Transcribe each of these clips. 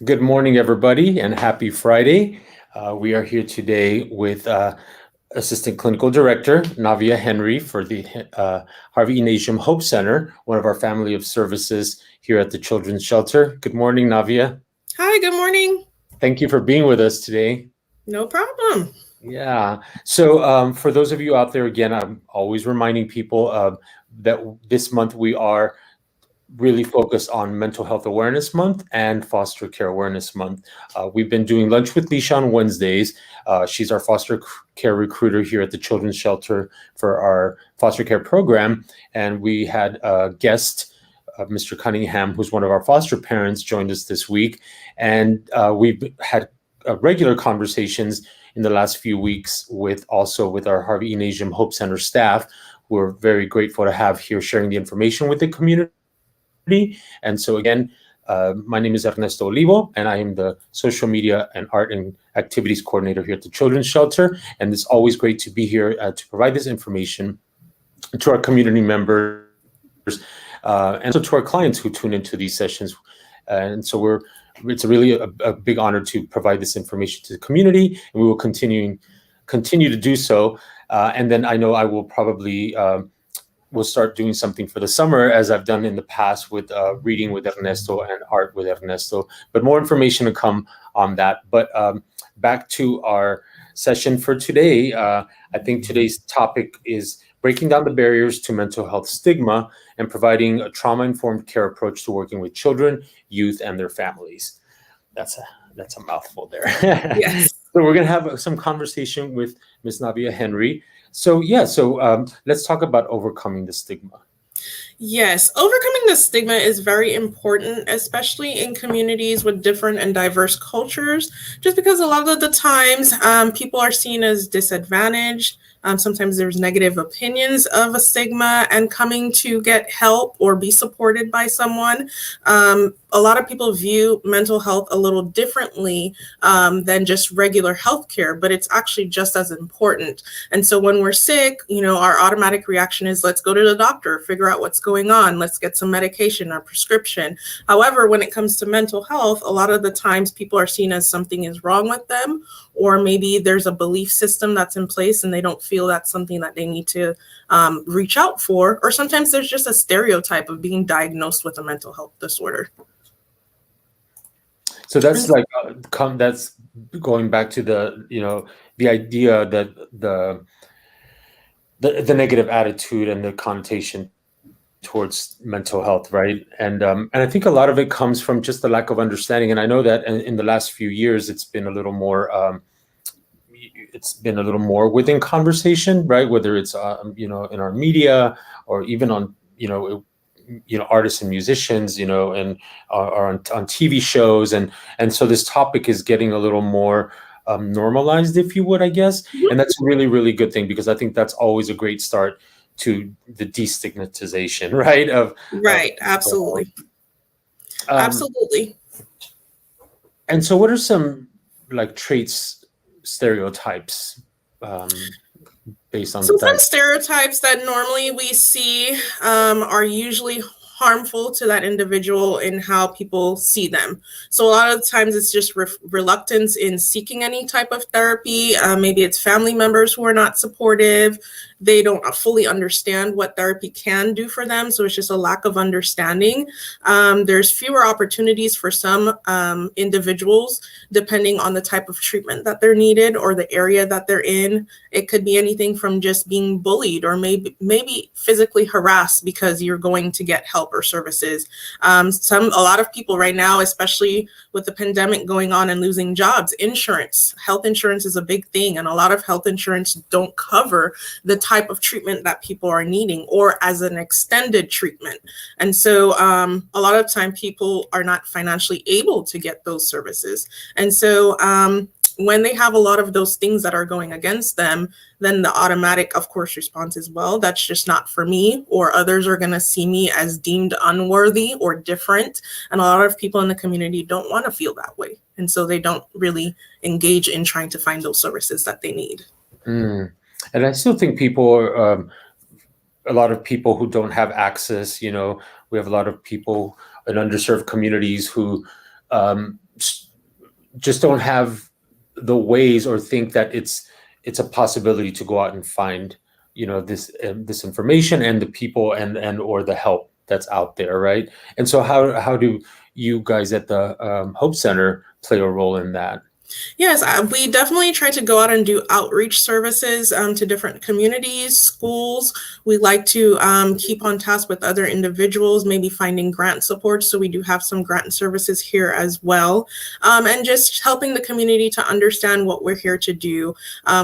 Good morning, everybody, and happy Friday. We are here today with Assistant Clinical Director Navia Henry for the Harvey Najim Hope Center, one of our family of services here at the Children's Shelter. Good morning, Navia. Hi, good morning. Thank you for being with us today. No problem. Yeah. So, for those of you out there, again, I'm always reminding people that this month we are really focused on Mental Health Awareness Month and Foster Care Awareness Month. We've been doing Lunch with Leisha on Wednesdays. She's our care recruiter here at the Children's Shelter for our foster care program. And we had a guest, Mr. Cunningham, who's one of our foster parents, joined us this week. And we've had regular conversations in the last few weeks with our Harvey Najim Hope Center staff, who are very grateful to have here sharing the information with the community. And so again, my name is Ernesto Olivo, and I am the social media and art and activities coordinator here at the Children's Shelter. And it's always great to be here to provide this information to our community members and so to our clients who tune into these sessions. And so it's really a big honor to provide this information to the community, and we will continue to do so. And then I know I will probably we'll start doing something for the summer, as I've done in the past with reading with Ernesto and art with Ernesto. But more information to come on that. But back to our session for today. I think today's topic is breaking down the barriers to mental health stigma and providing a trauma-informed care approach to working with children, youth, and their families. That's a mouthful there. Yes. So we're going to have some conversation with Ms. Navia Henry. So let's talk about overcoming the stigma. Yes, overcoming the stigma is very important, especially in communities with different and diverse cultures, just because a lot of the times people are seen as disadvantaged. Sometimes there's negative opinions of a stigma, and coming to get help or be supported by someone. A lot of people view mental health a little differently than just regular healthcare, but it's actually just as important. And so when we're sick, our automatic reaction is let's go to the doctor, figure out what's going on, let's get some medication or prescription. However, when it comes to mental health, a lot of the times people are seen as something is wrong with them, or maybe there's a belief system that's in place and they don't feel that's something that they need to reach out for. Or sometimes there's just a stereotype of being diagnosed with a mental health disorder. So that's that's going back to the idea that the negative attitude and the connotation towards mental health, right? And I think a lot of it comes from just the lack of understanding. And I know that in the last few years, it's been a little more within conversation, right? Whether it's in our media or even on artists and musicians, and are on TV shows, and so this topic is getting a little more normalized, if you would, I guess. And that's a really, really good thing, because I think that's always a great start to the destigmatization, right? Absolutely. Absolutely. And so what are some traits, stereotypes based on some stereotypes that normally we see are usually harmful to that individual in how people see them. So a lot of the times it's just reluctance in seeking any type of therapy. Maybe it's family members who are not supportive. They don't fully understand what therapy can do for them. So it's just a lack of understanding. There's fewer opportunities for some individuals, depending on the type of treatment that they're needed or the area that they're in. It could be anything from just being bullied or maybe physically harassed because you're going to get help or services. A lot of people right now, especially with the pandemic going on and losing jobs, health insurance is a big thing. And a lot of health insurance don't cover the type of treatment that people are needing or as an extended treatment. And so a lot of time people are not financially able to get those services. And so when they have a lot of those things that are going against them, then the automatic, of course, response is, well, that's just not for me, or others are going to see me as deemed unworthy or different. And a lot of people in the community don't want to feel that way. And so they don't really engage in trying to find those services that they need. And I still think a lot of people who don't have access, we have a lot of people in underserved communities who just don't have the ways or think that it's a possibility to go out and find, this information and the people and or the help that's out there, right? And so how do you guys at the Hope Center play a role in that? Yes, we definitely try to go out and do outreach services to different communities, schools. We like to keep on task with other individuals, maybe finding grant support. So we do have some grant services here as well. And just helping the community to understand what we're here to do.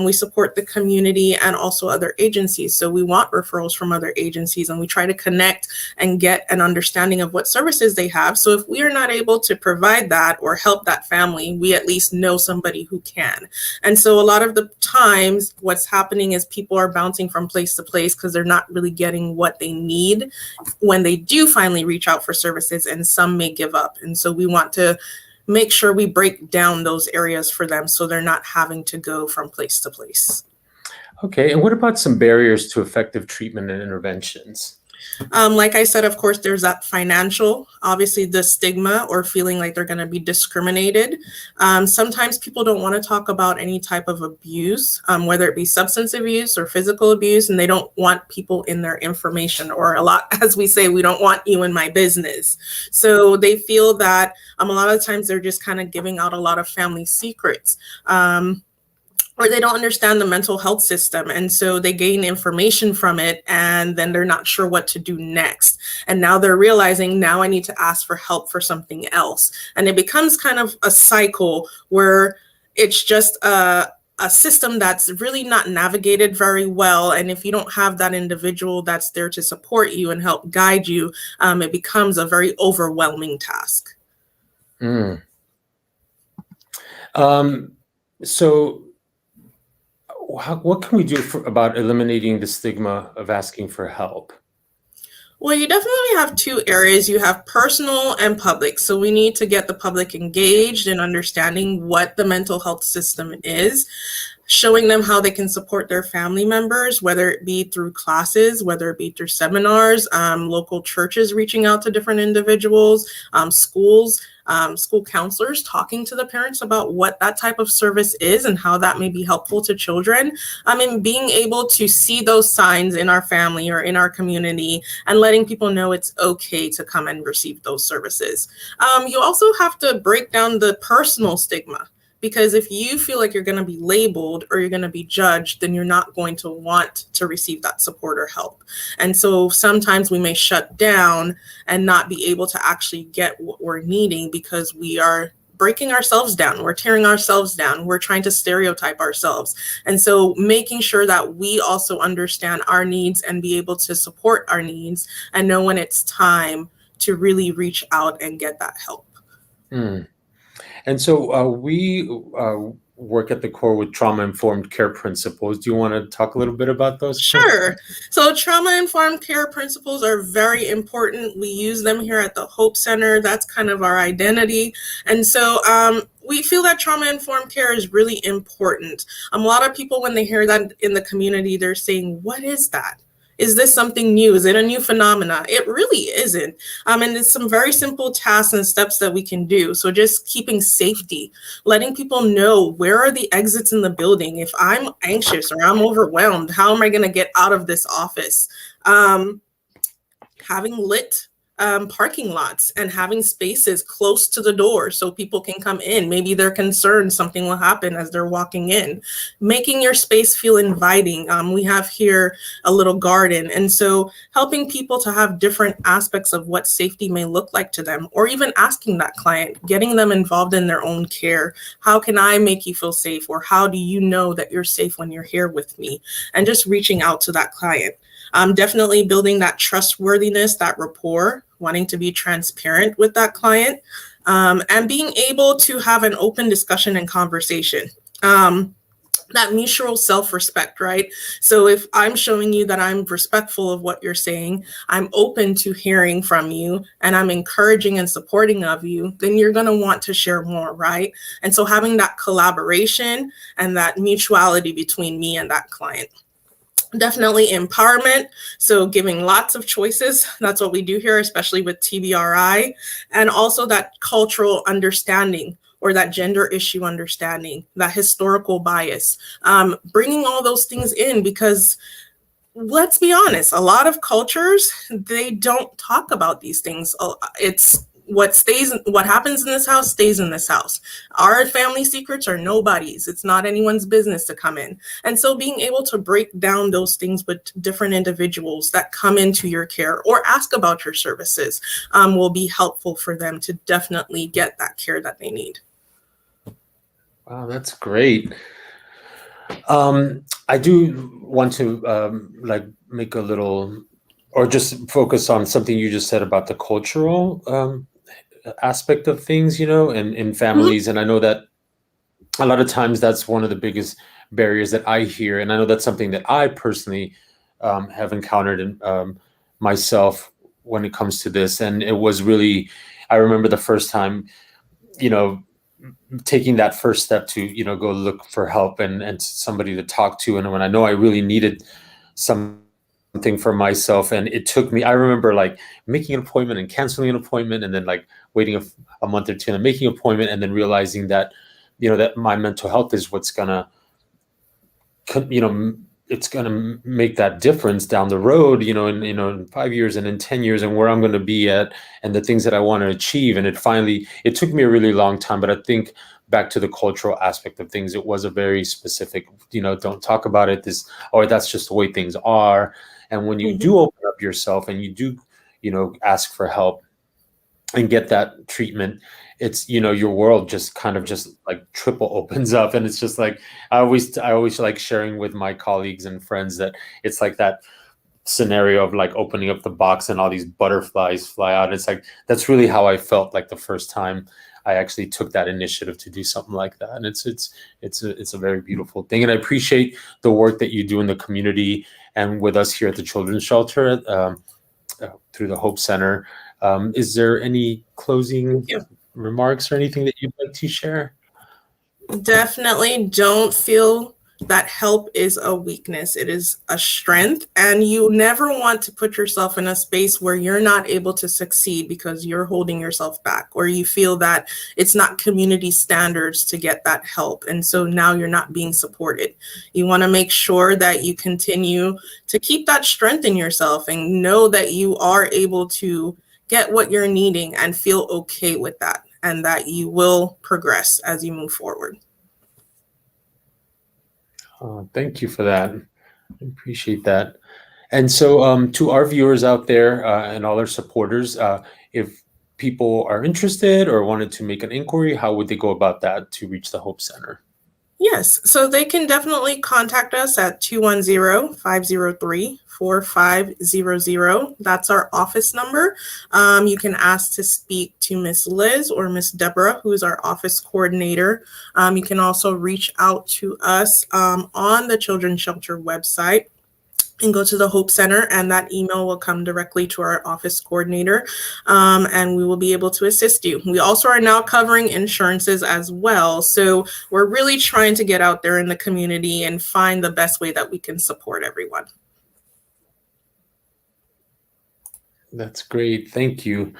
We support the community and also other agencies. So we want referrals from other agencies, and we try to connect and get an understanding of what services they have. So if we are not able to provide that or help that family, we at least know somebody who can. And so a lot of the times what's happening is people are bouncing from place to place because they're not really getting what they need when they do finally reach out for services, and some may give up. And so we want to make sure we break down those areas for them so they're not having to go from place to place. Okay, and what about some barriers to effective treatment and interventions? Like I said, of course, there's that financial, obviously the stigma or feeling like they're going to be discriminated. Sometimes people don't want to talk about any type of abuse, whether it be substance abuse or physical abuse, and they don't want people in their information, or a lot, as we say, we don't want you in my business. So they feel that a lot of times they're just kind of giving out a lot of family secrets. Or they don't understand the mental health system. And so they gain information from it, and then they're not sure what to do next. And now they're realizing, now I need to ask for help for something else. And it becomes kind of a cycle where it's just a system that's really not navigated very well. And if you don't have that individual that's there to support you and help guide you, it becomes a very overwhelming task. So what can we do about eliminating the stigma of asking for help? Well, you definitely have two areas. You have personal and public. So we need to get the public engaged in understanding what the mental health system is, showing them how they can support their family members, whether it be through classes, whether it be through seminars, local churches reaching out to different individuals, schools, school counselors talking to the parents about what that type of service is and how that may be helpful to children. Being able to see those signs in our family or in our community and letting people know it's okay to come and receive those services. You also have to break down the personal stigma. Because if you feel like you're going to be labeled or you're going to be judged, then you're not going to want to receive that support or help. And so sometimes we may shut down and not be able to actually get what we're needing because we are breaking ourselves down. We're tearing ourselves down. We're trying to stereotype ourselves. And so making sure that we also understand our needs and be able to support our needs and know when it's time to really reach out and get that help. And so we work at the core with trauma-informed care principles. Do you want to talk a little bit about those? Sure. So trauma-informed care principles are very important. We use them here at the Hope Center. That's kind of our identity. And so we feel that trauma-informed care is really important. A lot of people, when they hear that in the community, they're saying, what is that? Is this something new? Is it a new phenomena? It really isn't. And it's some very simple tasks and steps that we can do. So just keeping safety, letting people know where are the exits in the building. If I'm anxious or I'm overwhelmed, how am I going to get out of this office? Having lit parking lots and having spaces close to the door so people can come in. Maybe they're concerned something will happen as they're walking in. Making your space feel inviting. We have here a little garden. And so helping people to have different aspects of what safety may look like to them, or even asking that client, getting them involved in their own care. How can I make you feel safe? Or how do you know that you're safe when you're here with me? And just reaching out to that client. Definitely building that trustworthiness, that rapport, wanting to be transparent with that client, and being able to have an open discussion and conversation. That mutual self-respect, right? So if I'm showing you that I'm respectful of what you're saying, I'm open to hearing from you, and I'm encouraging and supporting of you, then you're going to want to share more, right? And so having that collaboration and that mutuality between me and that client. Definitely empowerment. So giving lots of choices. That's what we do here, especially with TBRI. And also that cultural understanding or that gender issue understanding, that historical bias, bringing all those things in because let's be honest, a lot of cultures, they don't talk about these things. It's what happens in this house stays in this house. Our family secrets are nobody's. It's not anyone's business to come in. And so being able to break down those things with different individuals that come into your care or ask about your services will be helpful for them to definitely get that care that they need. Wow, that's great. I do want to make a little, or just focus on something you just said about the cultural aspect of things, and in families. And I know that a lot of times that's one of the biggest barriers that I hear, and I know that's something that I personally have encountered in myself when it comes to this. And it was really, I remember the first time, taking that first step to go look for help and somebody to talk to, and when I know I really needed something for myself, and it took me, I remember like making an appointment and canceling an appointment and then like waiting a month or two and making an appointment and then realizing that that my mental health is what's gonna it's going to make that difference down the road, in 5 years and in 10 years, and where I'm going to be at and the things that I want to achieve. And it took me a really long time, but I think back to the cultural aspect of things, it was a very specific, don't talk about it, that's just the way things are. And when you do open up yourself and you do, ask for help and get that treatment, it's your world just kind of just like triple opens up. And it's just like I always like sharing with my colleagues and friends that it's like that scenario of like opening up the box and all these butterflies fly out. It's like that's really how I felt like the first time I actually took that initiative to do something like that. And it's a very beautiful thing. And I appreciate the work that you do in the community and with us here at the Children's Shelter through the Hope Center. Is there any closing remarks or anything that you'd like to share? Definitely don't feel that help is a weakness. It is a strength, and you never want to put yourself in a space where you're not able to succeed because you're holding yourself back, or you feel that it's not community standards to get that help. And so now you're not being supported. You want to make sure that you continue to keep that strength in yourself and know that you are able to get what you're needing and feel okay with that, and that you will progress as you move forward. Thank you for that. I appreciate that. And so to our viewers out there and all our supporters, if people are interested or wanted to make an inquiry, how would they go about that to reach the Hope Center? Yes, so they can definitely contact us at 210-503-4500. That's our office number. You can ask to speak to Miss Liz or Miss Deborah, who is our office coordinator. You can also reach out to us on the Children's Shelter website and go to the Hope Center, and that email will come directly to our office coordinator, and we will be able to assist you. We also are now covering insurances as well, so we're really trying to get out there in the community and find the best way that we can support everyone. That's great. Thank you.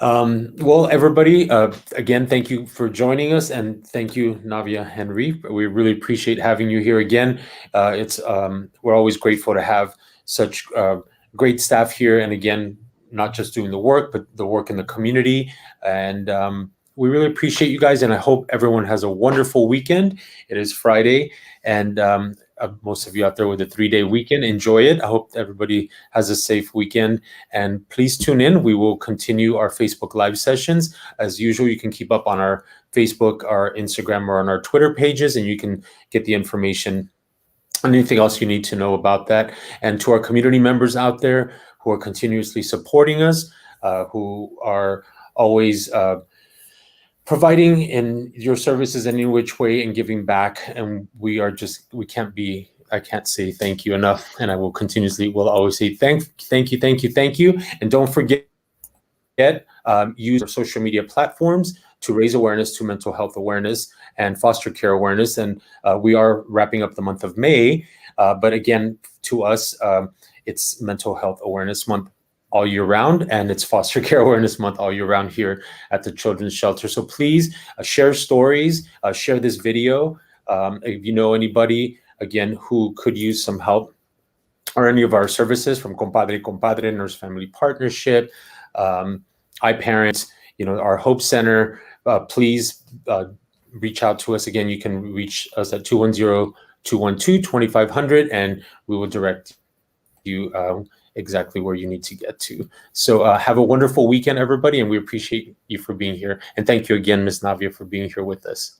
Well, everybody, again, thank you for joining us, and thank you, Navia Henry. We really appreciate having you here again. We're always grateful to have such great staff here, and again, not just doing the work, but the work in the community. And we really appreciate you guys, and I hope everyone has a wonderful weekend. It is Friday, and most of you out there with a 3-day weekend, enjoy it. I hope everybody has a safe weekend, and please tune in. We will continue our Facebook Live sessions. As usual, you can keep up on our Facebook, our Instagram, or on our Twitter pages, and you can get the information and anything else you need to know about that. And to our community members out there who are continuously supporting us, who are always providing in your services in any which way and giving back. And I can't say thank you enough. And I will always say thank you. And don't forget, use our social media platforms to raise awareness to mental health awareness and foster care awareness. And we are wrapping up the month of May. But again, to us, it's Mental Health Awareness Month all year round, and it's Foster Care Awareness Month all year round here at the Children's Shelter. So please share stories, share this video. If you know anybody, again, who could use some help, or any of our services from Compadre Compadre, Nurse Family Partnership, iParents, our Hope Center, please reach out to us. Again, you can reach us at 210-212-2500, and we will direct you exactly where you need to get to. So have a wonderful weekend, everybody, and we appreciate you for being here. And thank you again, Ms. Navia, for being here with us.